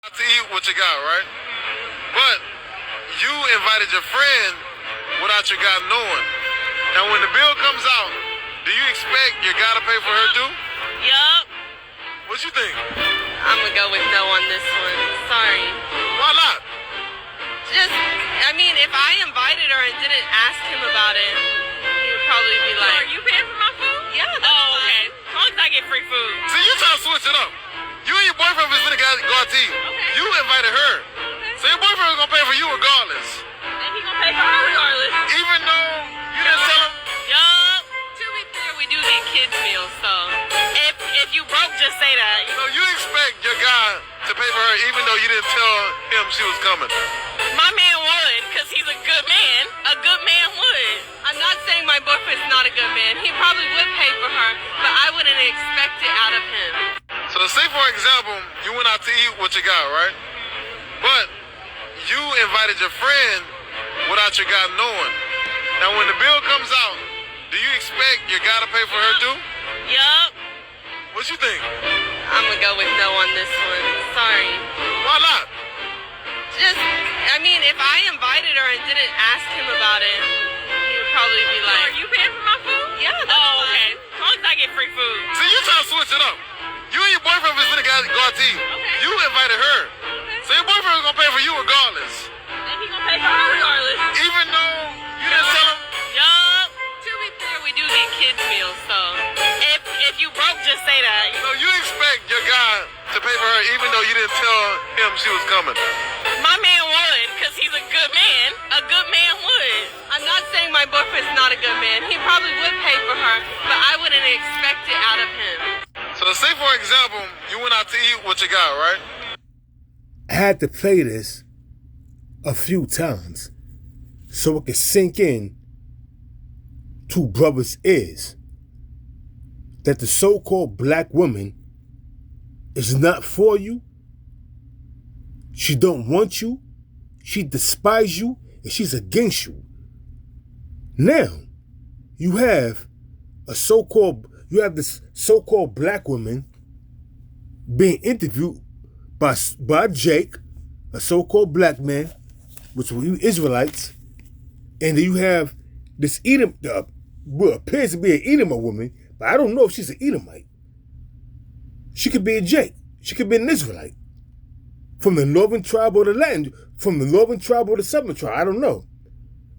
To eat what you got, right? But you invited your friend without your guy knowing. Now, when the bill comes out, do you expect your guy to pay for her too? Yup. What you think? I'm gonna go with no on this one. Sorry. Why not? If I invited her and didn't ask him about it, he would probably be like, Are you paying for my food? yeah, that's Oh, fine. okay. As long as I get free food. See, you trying to switch it up. You and your boyfriend was gonna go out to eat. Okay. You invited her. Okay. So your boyfriend was gonna pay for you regardless. And he gonna pay for her regardless. Even though you didn't tell him. Yup. To be fair, we do get kids meals, so if you broke, just say that. So you expect your guy to pay for her even though you didn't tell him she was coming. My man would, because he's a good man. A good man would. I'm not saying my boyfriend's not a good man. He probably would pay for her, but I wouldn't expect it out of him. So say for example, you went out to eat with your guy, right? But you invited your friend without your guy knowing. Now when the bill comes out, do you expect your guy to pay for her too? Yup. What you think? I'm gonna go with no on this one. Sorry. Why not? If I invited her and didn't ask him about it, he would probably be like, Are you paying for my food? yeah, that's Oh, fine. okay. As long as I get free food. See, you trying to switch it up. You and your boyfriend was gonna go out to eat. Okay. You invited her. Okay. So your boyfriend was gonna pay for you regardless. And he gonna pay for her regardless. Even though you didn't tell him. Yup. To be fair, we do get kids meals, so if you broke, just say that. So you expect your guy to pay for her even though you didn't tell him she was coming. My man would, because he's a good man. A good man would. I'm not saying my boyfriend's not a good man. He probably would pay for her, but I wouldn't expect it out of him. So say for example, you went out to eat with your guy, right? I had to play this a few times so it could sink in to brothers' ears that the so-called black woman is not for you. She don't want you. She despises you, and she's against you. Now, you have this so-called black woman being interviewed by Jake, a so-called black man, which were Israelites, and then you have this Edom, what appears to be an Edomite woman, but I don't know if she's an Edomite. She could be a Jake. She could be an Israelite. From the northern tribe or the land, from the northern tribe or the southern tribe, I don't know.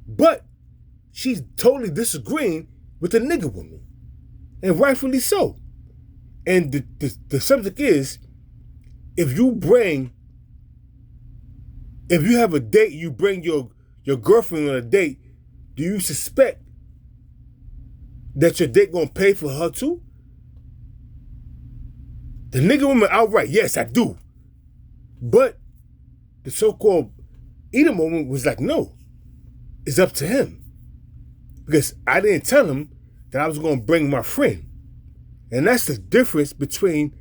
But she's totally disagreeing with the nigger woman. And rightfully so. And the subject is, if you have a date, you bring your girlfriend on a date, do you suspect that your date gonna pay for her too? The nigger woman outright, yes, I do. But the so-called Edom woman was like, no, it's up to him. Because I didn't tell him that I was going to bring my friend. And that's the difference between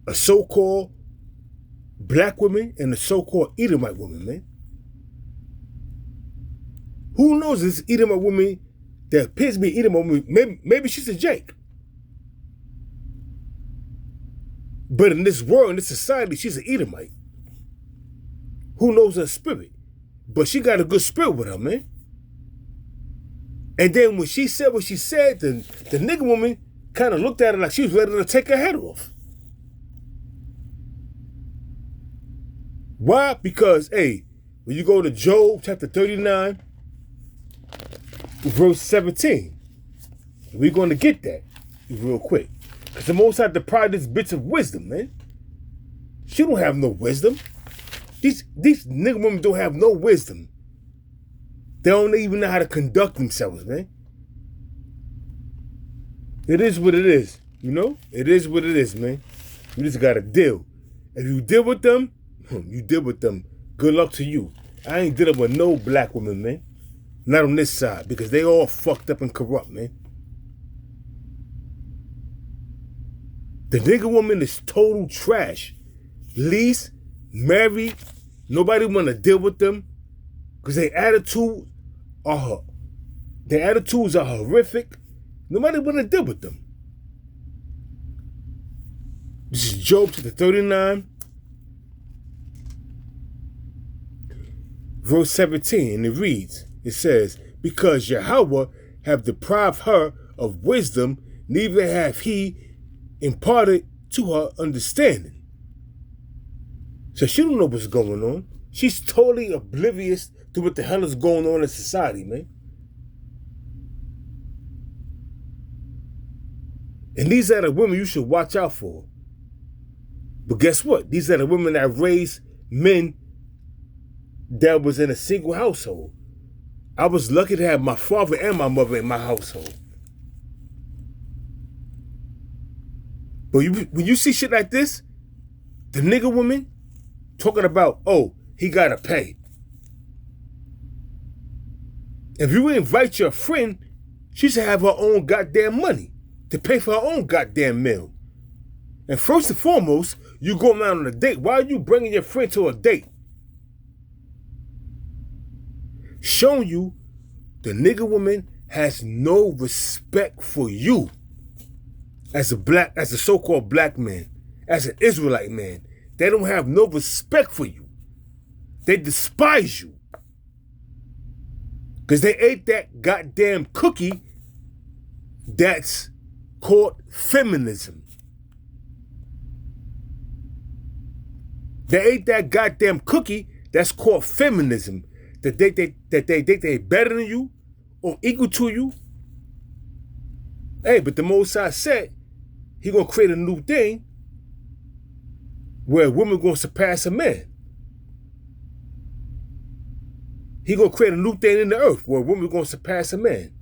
a so-called black woman and a so-called Edomite woman, man. Who knows this Edomite woman that appears to be an Edomite woman? Maybe she's a Jake. But in this world, in this society, she's an Edomite. Who knows her spirit? But she got a good spirit with her, man. And then when she said what she said, the nigga woman kind of looked at her like she was ready to take her head off. Why? Because, hey, when you go to Job chapter 39, verse 17, we're going to get that real quick. Because the Most High deprived this bitch of wisdom, man. She don't have no wisdom. These nigga women don't have no wisdom. They don't even know how to conduct themselves, man. It is what it is, you know? It is what it is, man. You just gotta deal. If you deal with them, you deal with them. Good luck to you. I ain't dealing with no black women, man. Not on this side, because they all fucked up and corrupt, man. The nigga woman is total trash. Lease, married, nobody want to deal with them because their attitudes are horrific. Nobody want to deal with them. This is Job chapter 39, verse 17, and it reads, it says, because Yahweh have deprived her of wisdom, neither have he imparted to her understanding. So she don't know what's going on. She's totally oblivious to what the hell is going on in society, man. And these are the women you should watch out for. But guess what? These are the women that raised men that was in a single household. I was lucky to have my father and my mother in my household. But when you see shit like this, the nigga woman talking about, oh, he gotta pay. If you invite your friend, she should have her own goddamn money to pay for her own goddamn meal. And first and foremost, you going out on a date. Why are you bringing your friend to a date? Showing you the nigga woman has no respect for you as a so-called black man, as an Israelite man. They don't have no respect for you. They despise you. Because they ate that goddamn cookie that's called feminism. They ate that goddamn cookie that's called feminism. That they think they better than you or equal to you. Hey, but the Most High said he gonna create a new thing where women gonna surpass a man. He gonna create a new thing in the earth where women gonna surpass a man.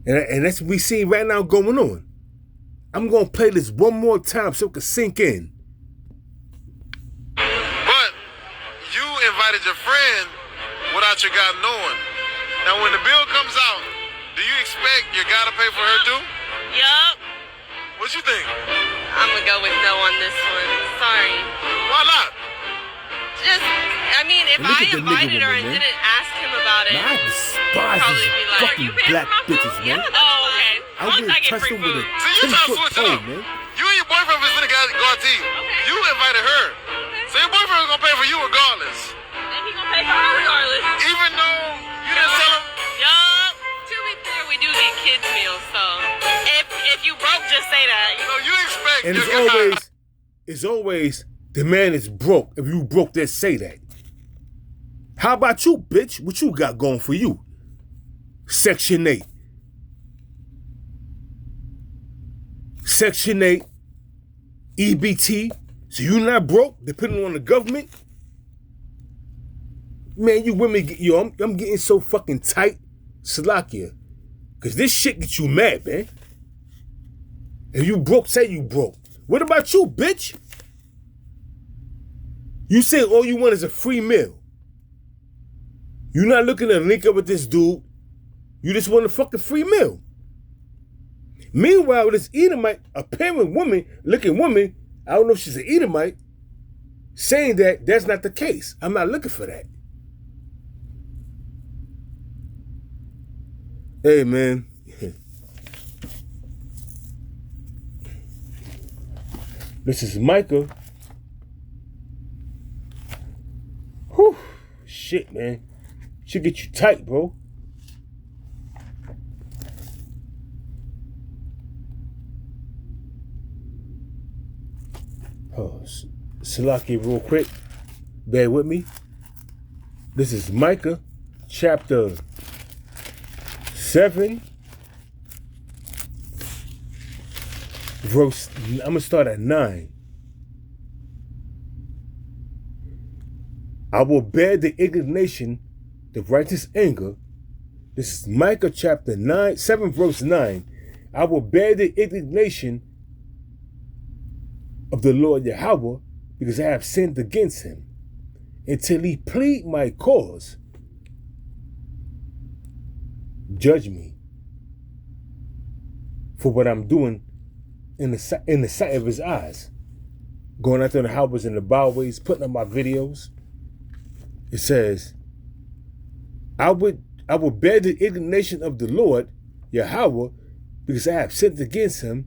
And that's what we see right now going on. I'm gonna play this one more time so it can sink in. But you invited your friend without your guy knowing. Now when the bill comes out, do you expect your guy to pay for her too? Yup. What you think? I'm gonna go with no on this one. Sorry. Why not? Just, I mean, if Look I at the invited nigga her woman, and man. didn't ask him about it, Now I despise probably these be like, fucking "You paying black for my bitches, food?" man. Yeah. Oh, okay. As I long as wouldn't I get trust free them with food. a See, you trying to 10-foot switch it pole, up. man. You and your boyfriend was gonna go out to eat. Okay. You invited her. So your boyfriend was gonna pay for you regardless. And he gonna pay for her regardless. Even though you didn't tell him. Yup. To be fair, we do get kids meals, so if you broke, just say that. So you expect And your it's always the man is broke. If you broke, then say that. How about you, bitch? What you got going for you? Section 8. Section 8. EBT. So you not broke, depending on the government? Man, you women, I'm getting so fucking tight. Salakia. Because this shit gets you mad, man. If you broke, say you broke. What about you, bitch? You say all you want is a free meal. You're not looking to link up with this dude. You just want a fucking free meal. Meanwhile, this Edomite, apparent woman, looking woman, I don't know if she's an Edomite, saying that that's not the case. I'm not looking for that. Hey, man. This is Micah. Whew. Shit, man. Should get you tight, bro. Oh, Salaki, real quick. Bear with me. This is Micah, chapter 7, verse. I'm gonna start at 9. I will bear the indignation, the righteous anger. This is Micah chapter 7 verse 9. I will bear the indignation of the Lord Yahweh because I have sinned against him until he plead my cause. Judge me for what I'm doing in the sight of his eyes. Going out there in the highways and the byways, putting up my videos. It says, I will bear the indignation of the Lord, Yahweh, because I have sinned against him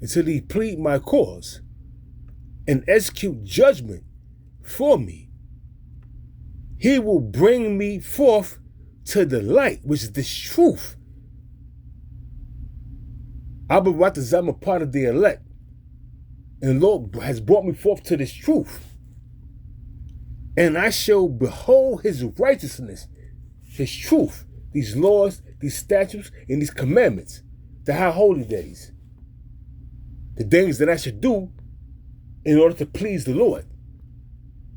until he plead my cause and execute judgment for me. he will bring me forth to the light, which is this truth. I'm about to say I'm a part of the elect. And the Lord has brought me forth to this truth. And I shall behold his righteousness, his truth, these laws, these statutes, and these commandments, the high holy days, the things that I should do in order to please the Lord.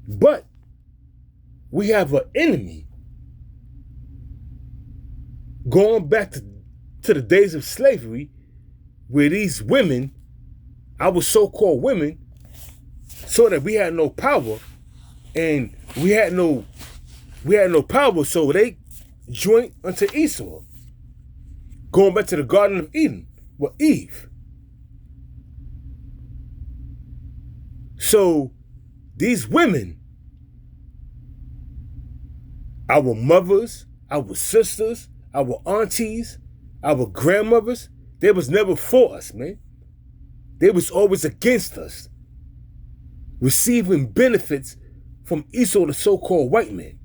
But we have an enemy going back to the days of slavery, where these women, our so-called women, saw that we had no power, and we had no power, so they joined unto Esau, going back to the Garden of Eden with Eve. So these women, our mothers, our sisters, our aunties, our grandmothers, they was never for us, man. They was always against us, receiving benefits from Esau, the so-called white man.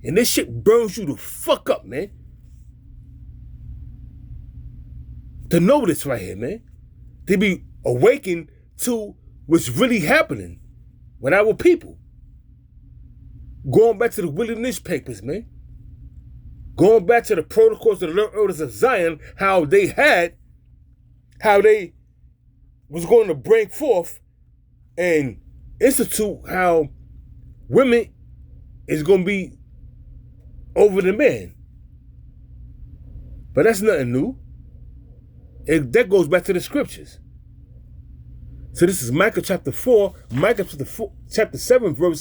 And this shit burns you the fuck up, man. To know this right here, man. To be awakened to what's really happening with our people. Going back to the Willie Lynch papers, man. Going back to the protocols of the elders of Zion, how they was going to bring forth and institute how women is going to be over the man. But that's nothing new. That goes back to the scriptures. So this is Micah chapter 4, chapter 7, verse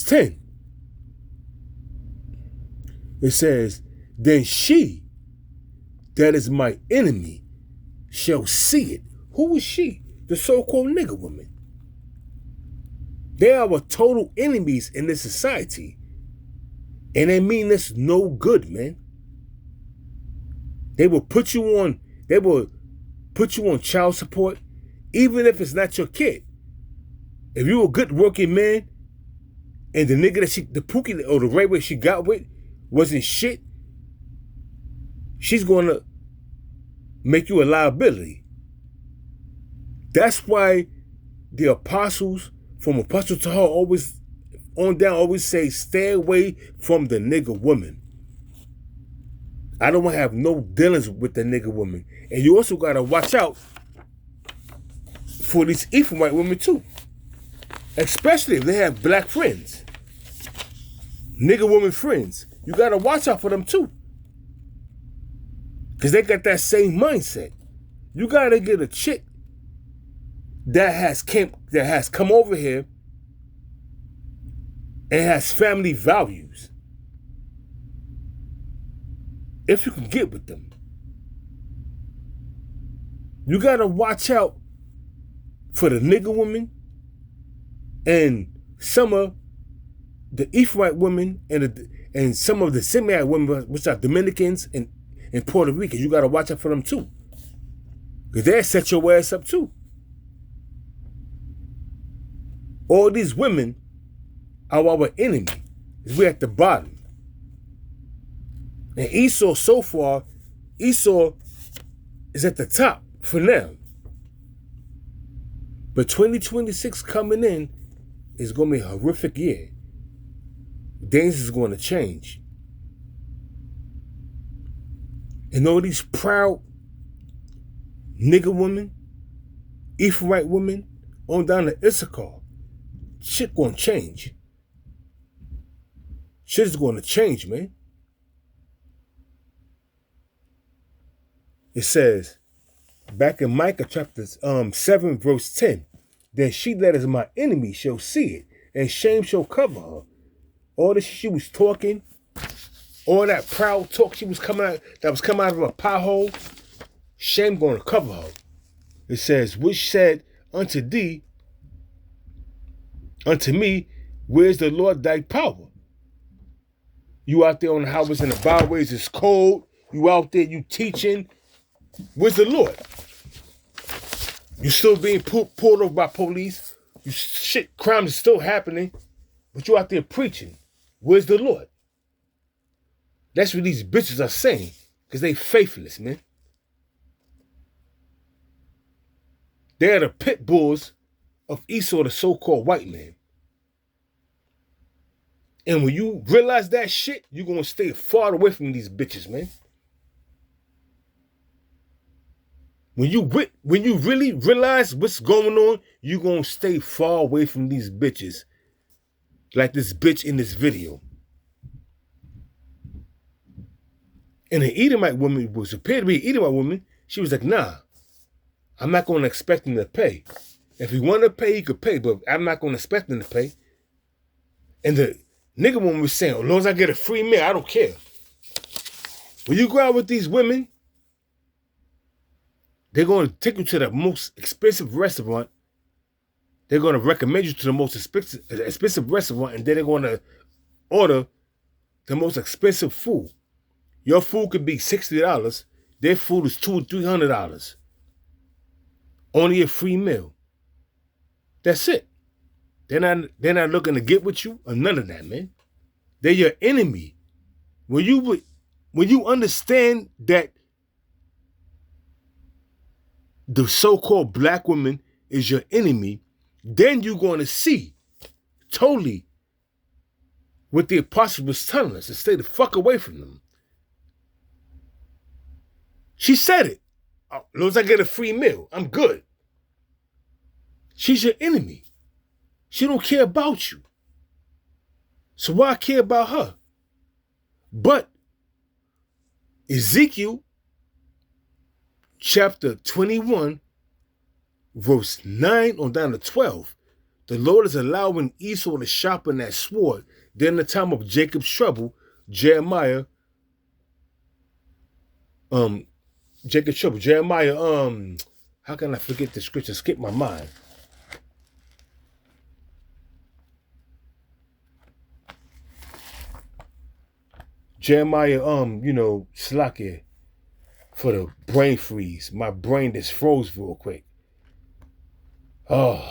10. It says, then she that is my enemy shall see it. Who is she? The so-called nigger woman. They are our total enemies in this society. And they mean this no good, man. They will put you on child support, even if it's not your kid. If you're a good working man, and the nigga the pookie or the rape she got with wasn't shit, she's gonna make you a liability. That's why the apostles, from Apostle to her, always say, stay away from the nigger woman. I don't want to have no dealings with the nigger woman. And you also got to watch out for these Ephraimite women too. Especially if they have black friends. Nigger woman friends. You got to watch out for them too. Because they got that same mindset. You got to get a chick that has come over here and has family values. If you can get with them. You got to watch out for the nigger woman and some of the Ephraimite women and some of the Semite women, which are Dominicans and Puerto Ricans. You got to watch out for them too. Because they'll set your ass up too. All these women are our enemy. We're at the bottom. And Esau, so far, Esau is at the top for now. But 2026 coming in is going to be a horrific year. Things is going to change. And all these proud nigger women, Ephraimite women, on down to Issachar, shit going to change. Shit is going to change, man. It says, back in Micah chapter 7, verse 10, then she that is my enemy shall see it, and shame shall cover her. All this she was talking, all that proud talk she was coming out, that was coming out of a pie hole, shame going to cover her. It says, which said unto thee, unto me, where's the Lord thy power? You out there on the highways and the byways, it's cold. You out there, you teaching. Where's the Lord? You still being pulled over by police, Crime is still happening, but you out there preaching. Where's the Lord? That's what these bitches are saying, because they faithless, man. They're the pit bulls of Esau, the so-called white man. And when you realize that shit, you're going to stay far away from these bitches, man. When you really realize what's going on, you're going to stay far away from these bitches. Like this bitch in this video. And the Edomite woman was appeared to be an Edomite woman. She was like, nah, I'm not going to expect him to pay. If he wanted to pay, he could pay, but I'm not going to expect him to pay. And the nigga woman was saying, as long as I get a free meal, I don't care. When you go out with these women, they're going to take you to the most expensive restaurant. They're going to recommend you to the most expensive restaurant, and then they're going to order the most expensive food. Your food could be $60. Their food is $200 or $300. Only a free meal. That's it. They're not looking to get with you or none of that, man. They're your enemy. When you understand that the so-called black woman is your enemy, then you're going to see totally what the apostle was telling us, to stay the fuck away from them. She said it. As long as I get a free meal, I'm good. She's your enemy. She don't care about you. So why care about her? But Ezekiel chapter 21, verse 9 on down to 12, the Lord is allowing Esau to sharpen that sword. Then the time of Jacob's trouble, Jeremiah, how can I forget the scripture? Skip my mind. Jeremiah, Slakia, for the brain freeze. My brain just froze real quick. Oh,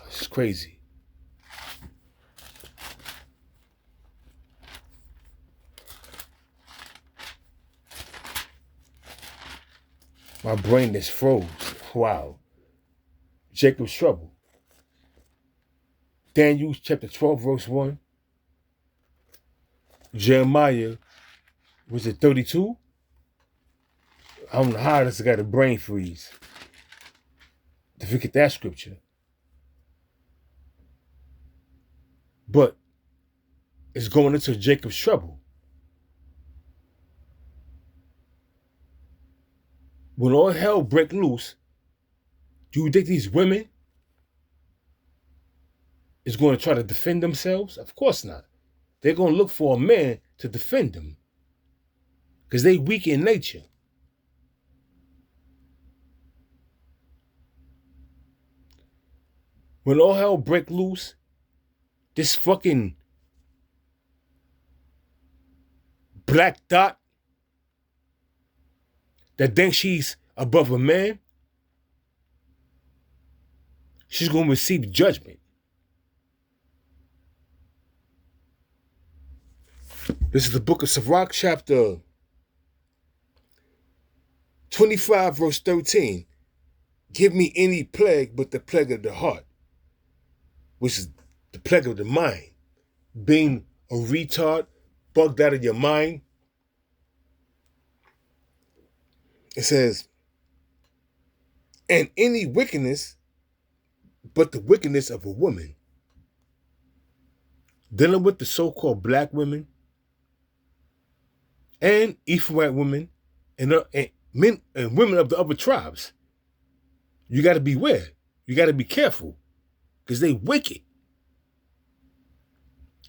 it's crazy. My brain just froze. Wow. Jacob's trouble. Daniel chapter 12, verse 1. Jeremiah, was it 32? I don't know how this got a brain freeze to forget that scripture. But it's going into Jacob's trouble. When all hell break loose, do you think these women is going to try to defend themselves? Of course not. They're going to look for a man to defend them. Because they weak in nature. When all hell break loose, this fucking black dot that thinks she's above a man, she's going to receive judgment. This is the book of Sirach, chapter 25, verse 13. Give me any plague but the plague of the heart, which is the plague of the mind. Being a retard, bugged out of your mind. It says, and any wickedness but the wickedness of a woman. Dealing with the so-called black women and Ephraimite women and men and women of the other tribes. You got to beware. You got to be careful because they wicked.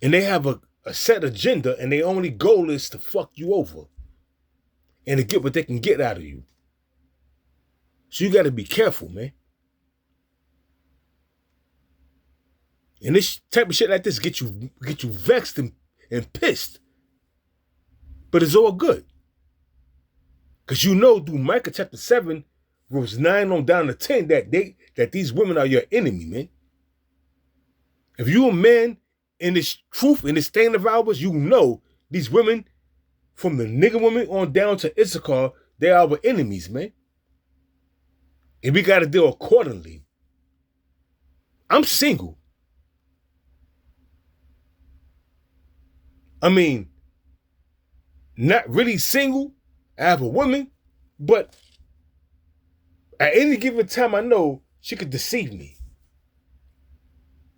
And they have a set agenda, and their only goal is to fuck you over and to get what they can get out of you. So you got to be careful, man. And this type of shit like this get you vexed and pissed. But it's all good. Because you know through Micah chapter 7, verse 9 on down to 10, that these women are your enemy, man. If you a man in this truth, in this stand of ours, you know these women, from the nigga women on down to Issachar, they are our enemies, man. And we got to deal accordingly. I'm single. I mean, not really single. I have a woman, but at any given time, I know she could deceive me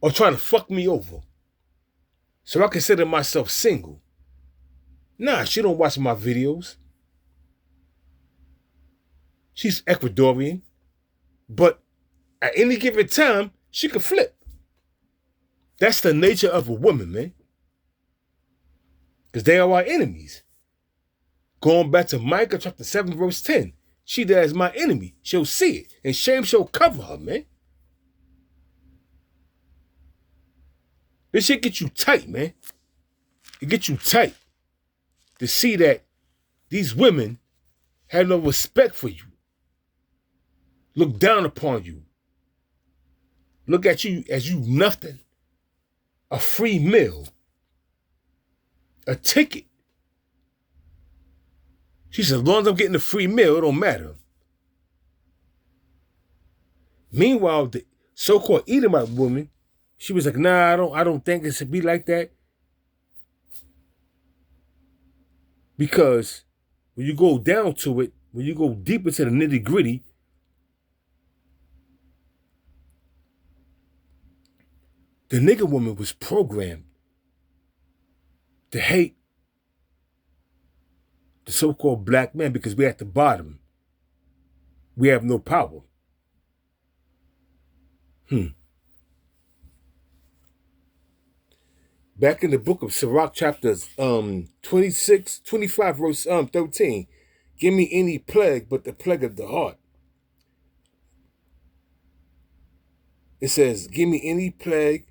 or try to fuck me over. So I consider myself single. Nah, she don't watch my videos. She's Ecuadorian, but at any given time, she could flip. That's the nature of a woman, man. Because they are our enemies. Going back to Micah chapter 7, verse 10. She that is my enemy, she'll see it, and shame shall cover her, man. This shit get you tight, man. It gets you tight to see that these women have no respect for you. Look down upon you. Look at you as you nothing. A free meal. A ticket. She said, as long as I'm getting a free meal, it don't matter. Meanwhile, the so-called Edomite woman, she was like, nah, I don't think it should be like that. Because when you go down to it, when you go deep into the nitty-gritty, the nigga woman was programmed to hate the so-called black man because we're at the bottom. We have no power. Back in the book of Sirach, chapters 25, verse 13. Give me any plague but the plague of the heart. It says, give me any plague.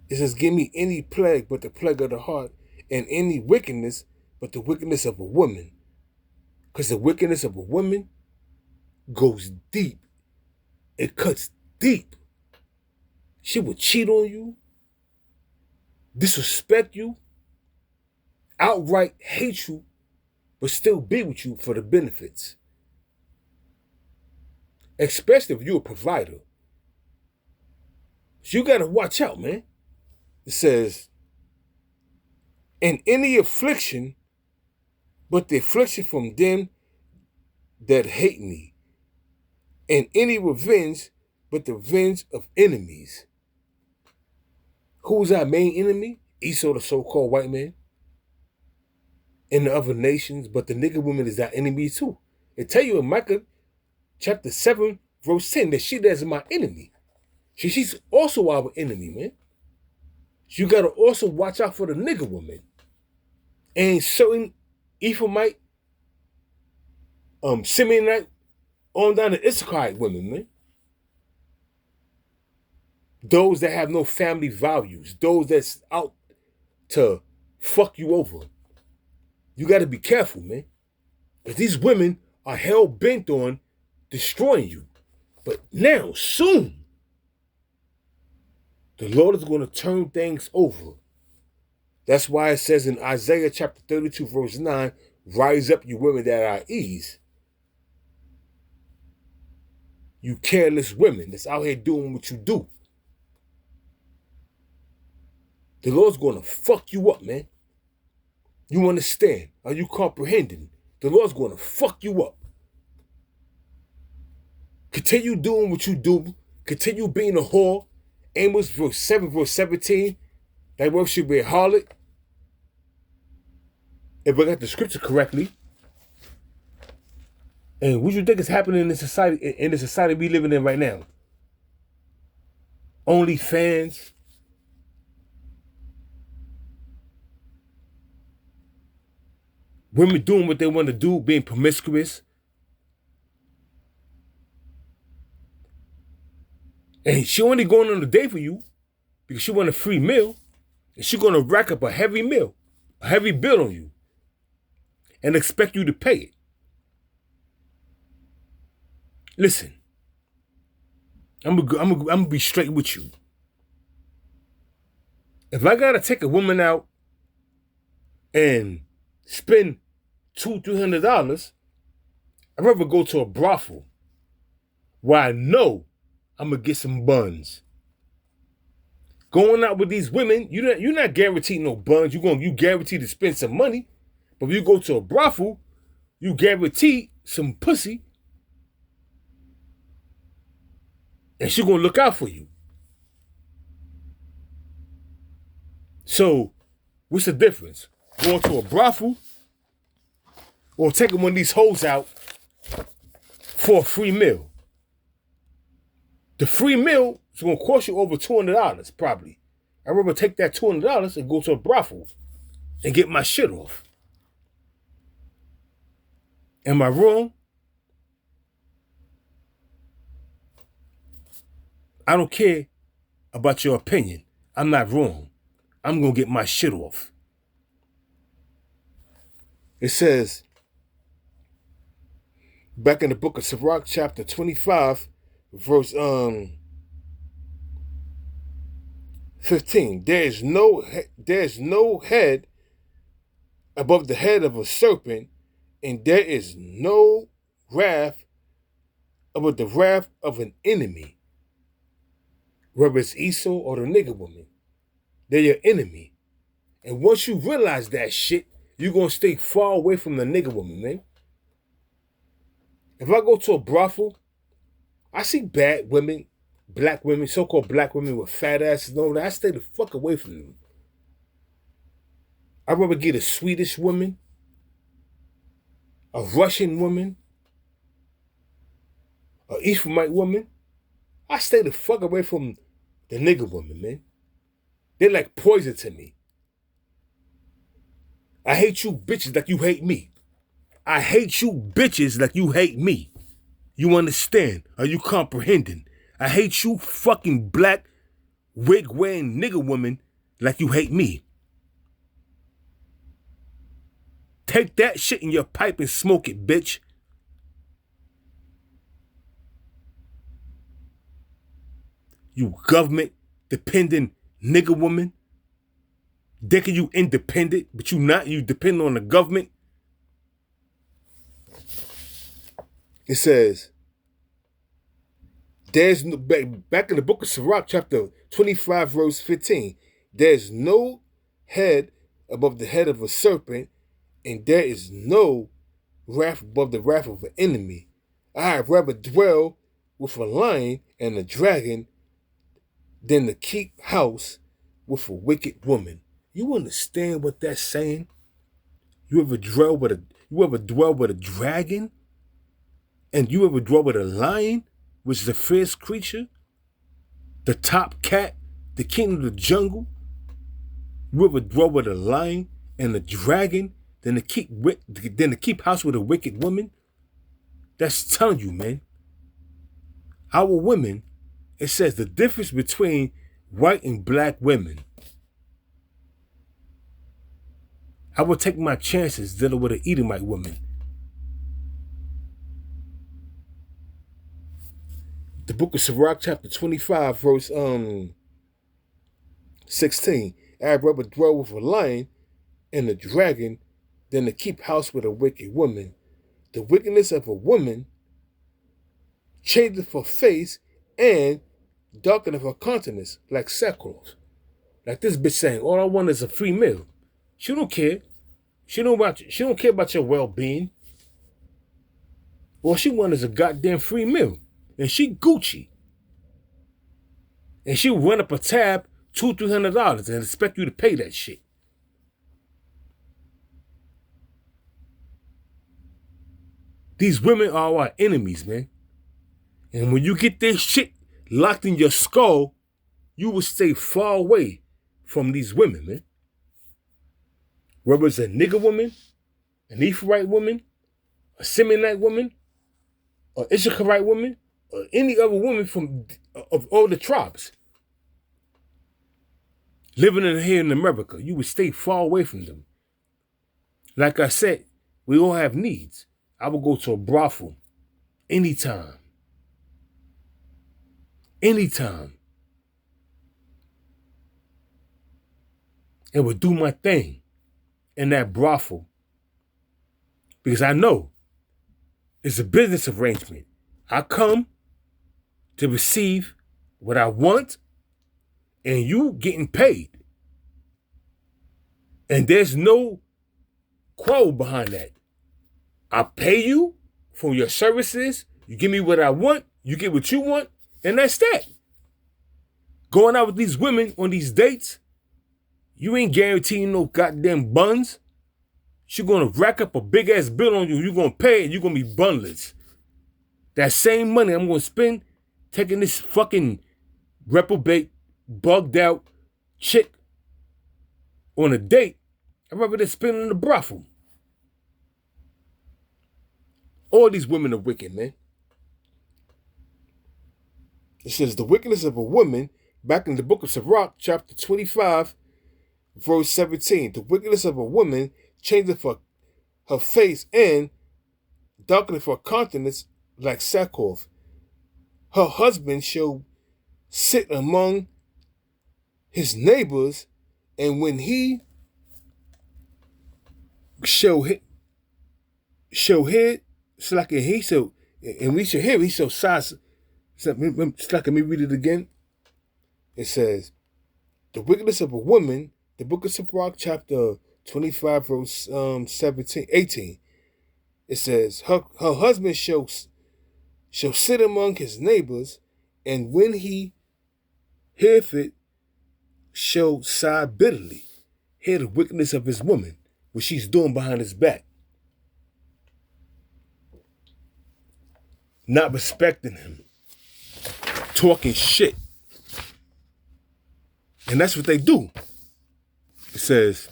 It says, give me any plague but the plague of the heart, and any wickedness but the wickedness of a woman. Because the wickedness of a woman goes deep. It cuts deep. She will cheat on you, disrespect you, outright hate you, but still be with you for the benefits. Especially if you're a provider. So you got to watch out, man. It says, in any affliction, but the affliction from them that hate me, and any revenge, but the revenge of enemies. Who's our main enemy? Esau, the so-called white man. And the other nations, but the nigga woman is our enemy too. It tell you in Micah chapter 7, verse 10, that she that's my enemy. She's also our enemy, man. You gotta also watch out for the nigga woman. And certain Ephraimite, Simeonite, on down to Issacharite women, man. Those that have no family values. Those that's out to fuck you over. You gotta be careful, man. Because these women are hell-bent on destroying you. But now, soon, the Lord is going to turn things over. That's why it says in Isaiah chapter 32, verse 9, rise up, you women that are at ease. You careless women that's out here doing what you do. The Lord's going to fuck you up, man. You understand? Are you comprehending? The Lord's going to fuck you up. Continue doing what you do. Continue being a whore. Amos verse 7, verse 17. That word should be a harlot. If I got the scripture correctly. And what do you think is happening in the society we living in right now? OnlyFans. Women doing what they want to do, being promiscuous. And she only going on a date for you because she want a free meal. And she going to rack up a heavy bill on you. And expect you to pay it. Listen, I'm gonna be straight with you. If I gotta take a woman out and spend $200-300, I'd rather go to a brothel where I know I'm gonna get some buns. Going out with these women, you're not guaranteed no buns. You guaranteed to spend some money. But if you go to a brothel, you guarantee some pussy, and she gonna look out for you. So, what's the difference? Going to a brothel or taking one of these hoes out for a free meal? The free meal is gonna cost you over $200 probably. I'd rather take that $200 and go to a brothel and get my shit off. Am I wrong? I don't care about your opinion. I'm not wrong. I'm going to get my shit off. It says, back in the book of Sirach, chapter 25, verse 15. There is no head above the head of a serpent, and there is no wrath above the wrath of an enemy. Whether it's Esau or the nigga woman, they're your enemy. And once you realize that shit, you're going to stay far away from the nigga woman, man. If I go to a brothel, I see bad women, black women, so-called black women with fat asses and all that. I stay the fuck away from them. I'd rather get a Swedish woman, a Russian woman, an Ephraimite woman. I stay the fuck away from the nigga woman, man. They're like poison to me. I hate you bitches like you hate me. I hate you bitches like you hate me. You understand? Are you comprehending? I hate you fucking black wig wearing nigga woman like you hate me. Take that shit in your pipe and smoke it, bitch. You government-dependent nigga woman. Thinking you independent, but you not. You depend on the government. It says, there's no, back in the book of Sirach, chapter 25, verse 15, there's no head above the head of a serpent, and there is no wrath above the wrath of an enemy. I'd rather dwell with a lion and a dragon than to keep house with a wicked woman. You understand what that's saying? You ever dwell with a dragon? And you ever dwell with a lion, which is the fierce creature? The top cat, the king of the jungle? You ever dwell with a lion and a dragon than to keep house with a wicked woman? That's telling you, man. Our women, it says the difference between white and black women. I would take my chances dealing with an Edomite woman. The book of Sirach, chapter 25, verse 16. I'd rather dwell with a lion and a dragon than to keep house with a wicked woman. The wickedness of a woman changeth her face and darkeneth her countenance like sackcloth. Like this bitch saying, all I want is a free meal. She don't care. She don't care about your well-being. All she wants is a goddamn free meal. And she Gucci. And she'll run up a tab $200-300 and expect you to pay that shit. These women are our enemies, man. And when you get this shit locked in your skull, you will stay far away from these women, man. Whether it's a nigga woman, an Ephraimite woman, a Simeonite woman, or Issacharite woman, or any other woman of all the tribes living here in America, you would stay far away from them. Like I said, we all have needs. I would go to a brothel anytime. Anytime. and would do my thing in that brothel. Because I know it's a business arrangement. I come to receive what I want, and you getting paid. And there's no quarrel behind that. I pay you for your services. You give me what I want. You get what you want. And that's that. Going out with these women on these dates, you ain't guaranteeing no goddamn buns. She's going to rack up a big-ass bill on you. You're going to pay and you're going to be bunless. That same money I'm going to spend taking this fucking reprobate, bugged out chick on a date, I'd rather than spend in the brothel. All these women are wicked, man. It says the wickedness of a woman, back in the book of Sirach, chapter 25, verse 17. The wickedness of a woman changeth her face and darkeneth her countenance like sackcloth. Her husband shall sit among his neighbors, and when he shall hear, like he shall, and we shall hear, he shall sigh. Let me read it again. It says, the wickedness of a woman, the book of Sirach, chapter 25, verse 18. It says, her husband shall sit among his neighbors, and when he heareth it, shall sigh bitterly. Hear the wickedness of his woman, what she's doing behind his back. Not respecting him. Talking shit. And that's what they do. It says,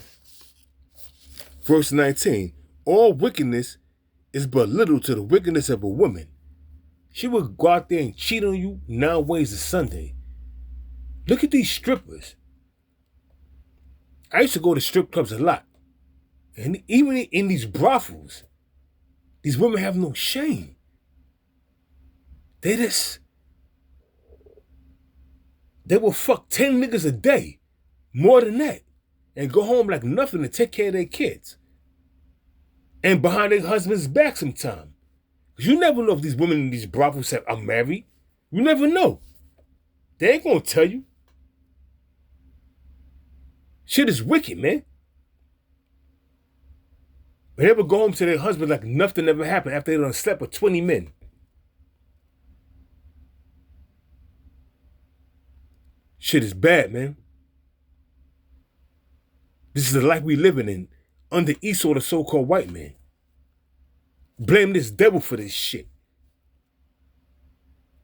verse 19, all wickedness is but little to the wickedness of a woman. She would go out there and cheat on you 9 ways a Sunday. Look at these strippers. I used to go to strip clubs a lot. And even in these brothels, these women have no shame. They will fuck 10 niggas a day, more than that, and go home like nothing to take care of their kids. And behind their husband's back sometime. Because you never know if these women in these brothels say, I'm married. You never know. They ain't gonna tell you. Shit is wicked, man. But they would go home to their husband like nothing ever happened after they done slept with 20 men. Shit is bad, man. This is the life we living in under Esau, the so-called white man. Blame this devil for this shit.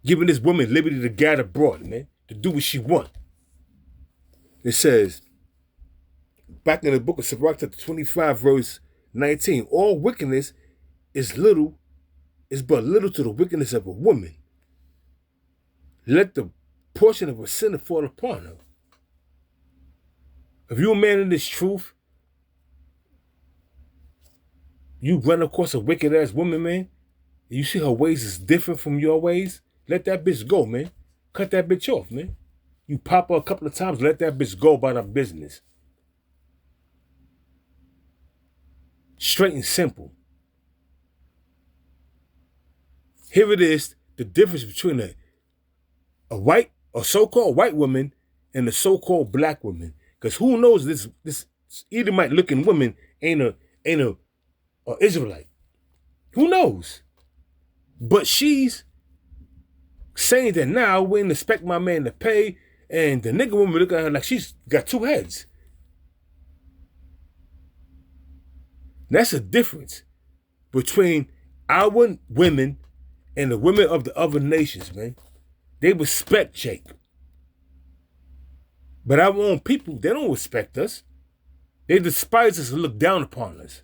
Giving this woman liberty to guide abroad, man, to do what she want. It says, back in the book of Sirach, chapter 25, verse 19, all wickedness is but little to the wickedness of a woman. Let the portion of a sinner fall upon her. If you're a man in this truth, you run across a wicked ass woman, man, and you see her ways is different from your ways, let that bitch go, man. Cut that bitch off, man. You pop her a couple of times, let that bitch go about her business. Straight and simple. Here it is, the difference between a so-called white woman and a so-called black woman. Because who knows this Edomite looking woman ain't a Israelite. Who knows? But she's saying that now I wouldn't expect my man to pay, and the nigga woman look at her like she's got 2 heads. That's a difference between our women and the women of the other nations, man. They respect Jake. But our own people, they don't respect us. They despise us and look down upon us.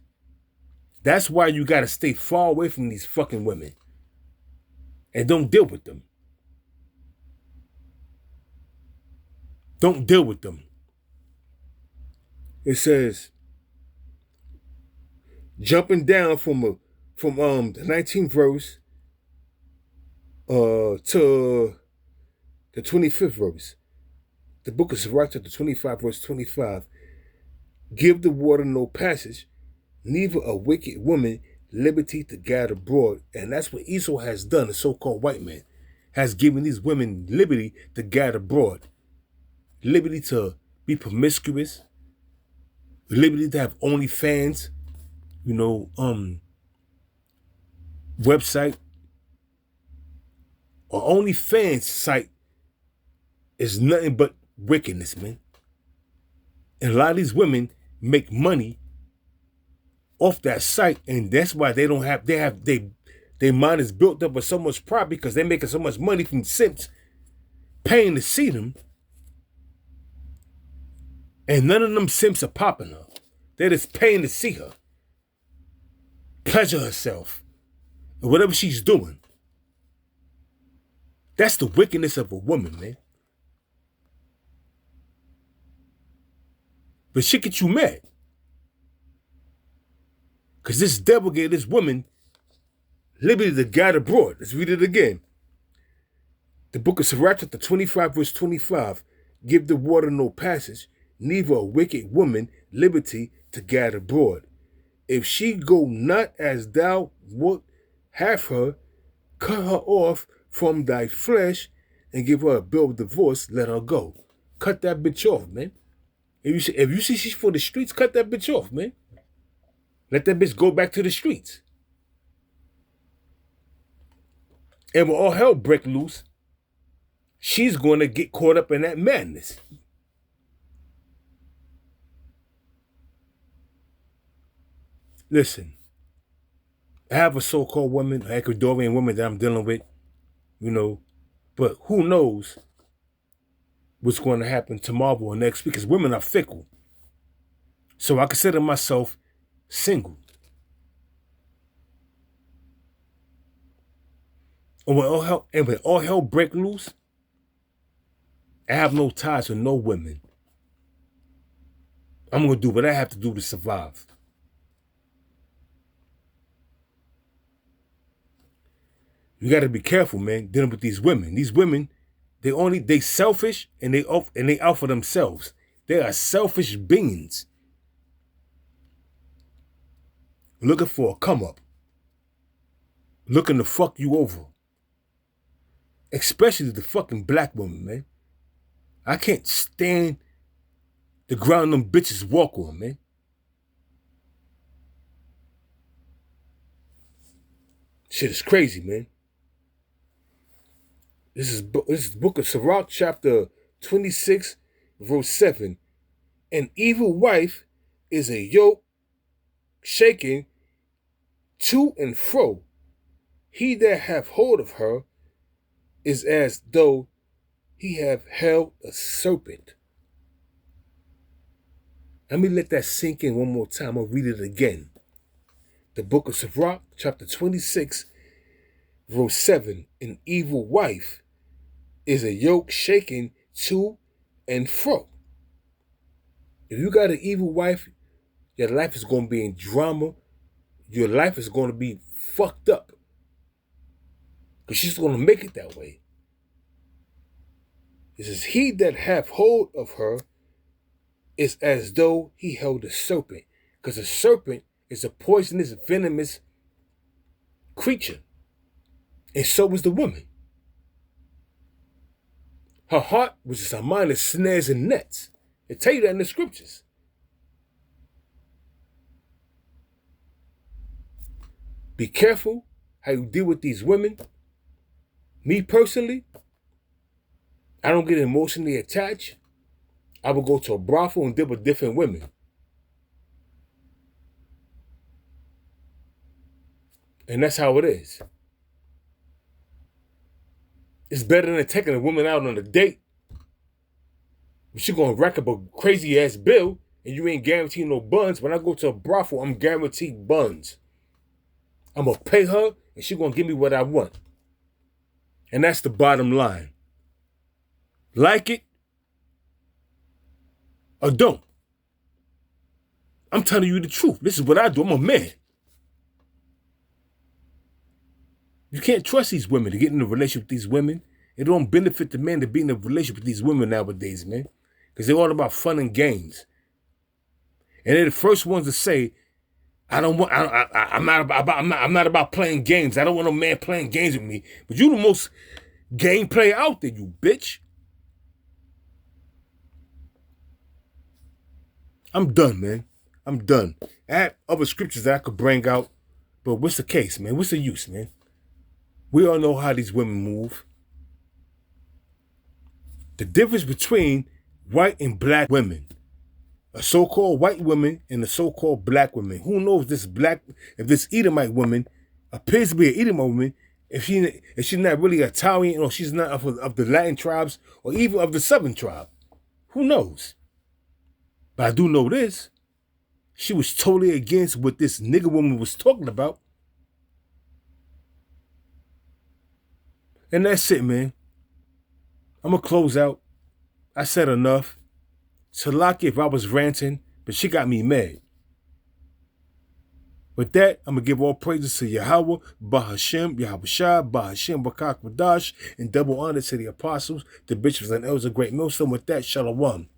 That's why you got to stay far away from these fucking women. And don't deal with them. Don't deal with them. It says, jumping down from the 19th verse to the 25th verse. The book of Sirach, chapter 25, verse 25. give the water no passage, neither a wicked woman liberty to gad abroad. And that's what Esau has done, the so-called white man, has given these women liberty to gad abroad. Liberty to be promiscuous, liberty to have OnlyFans, website. Or OnlyFans site is nothing but wickedness, man. And a lot of these women make money off that site, and that's why their mind is built up with so much pride, because they're making so much money from simps paying to see them. And none of them simps are popping her. They're just paying to see her. Pleasure herself. Or whatever she's doing. That's the wickedness of a woman, man. But shit gets you mad. Because this devil gave this woman liberty to gad abroad. Let's read it again. The book of Sirach, chapter 25, verse 25. Give the water no passage, neither a wicked woman liberty to gad abroad. If she go not as thou wilt have her, cut her off from thy flesh and give her a bill of divorce, let her go. Cut that bitch off, man. If you see she's for the streets, cut that bitch off, man. Let that bitch go back to the streets. And when all hell break loose, she's going to get caught up in that madness. Listen, I have a so-called woman, an Ecuadorian woman that I'm dealing with, but who knows what's going to happen tomorrow or next week, because women are fickle. So I consider myself single. And when all hell break loose, I have no ties with no women. I'm going to do what I have to do to survive. You got to be careful, man, dealing with these women. These women, they selfish, and they out for themselves. They are selfish beings. Looking for a come up. Looking to fuck you over. Especially the fucking black woman, man. I can't stand the ground them bitches walk on, man. Shit is crazy, man. This is the book of Sirach, chapter 26, verse 7. An evil wife is a yoke shaking to and fro. He that hath hold of her is as though he have held a serpent. Let me let that sink in one more time. I'll read it again. The book of Sirach, chapter 26, verse 7. An evil wife is a yoke shaken to and fro. If you got an evil wife, your life is going to be in drama. Your life is going to be fucked up. Because she's going to make it that way. It says, he that hath hold of her is as though he held a serpent. Because a serpent is a poisonous, venomous creature. And so is the woman. Her heart, which is her mind, is snares and nets. They tell you that in the scriptures. Be careful how you deal with these women. Me personally, I don't get emotionally attached. I will go to a brothel and deal with different women. And that's how it is. It's better than taking a woman out on a date. But she's going to rack up a crazy ass bill and you ain't guaranteed no buns. When I go to a brothel, I'm guaranteed buns. I'm going to pay her and she's going to give me what I want. And that's the bottom line. Like it or don't. I'm telling you the truth. This is what I do. I'm a man. You can't trust these women to get in a relationship with these women. It don't benefit the man to be in a relationship with these women nowadays, man. Because they're all about fun and games. And they're the first ones to say, I'm not about playing games. I don't want no man playing games with me. But you the most game player out there, you bitch. I'm done, man. I'm done. I have other scriptures that I could bring out, but what's the case, man? What's the use, man? We all know how these women move. The difference between white and black women, a so-called white woman and a so-called black woman. Who knows if this Edomite woman appears to be an Edomite woman, if she's not really Italian or she's not of the Latin tribes or even of the Southern tribe. Who knows? But I do know this. She was totally against what this nigga woman was talking about. And that's it, man. I'm going to close out. I said enough. Salaki if I was ranting, but she got me mad. With that, I'm going to give all praises to Yahweh, Bahashem, Yahushua, Bahashem, Bakak Wadash, and double honor to the apostles, the bishops, and elders of Great Millstone. With that, Shalom.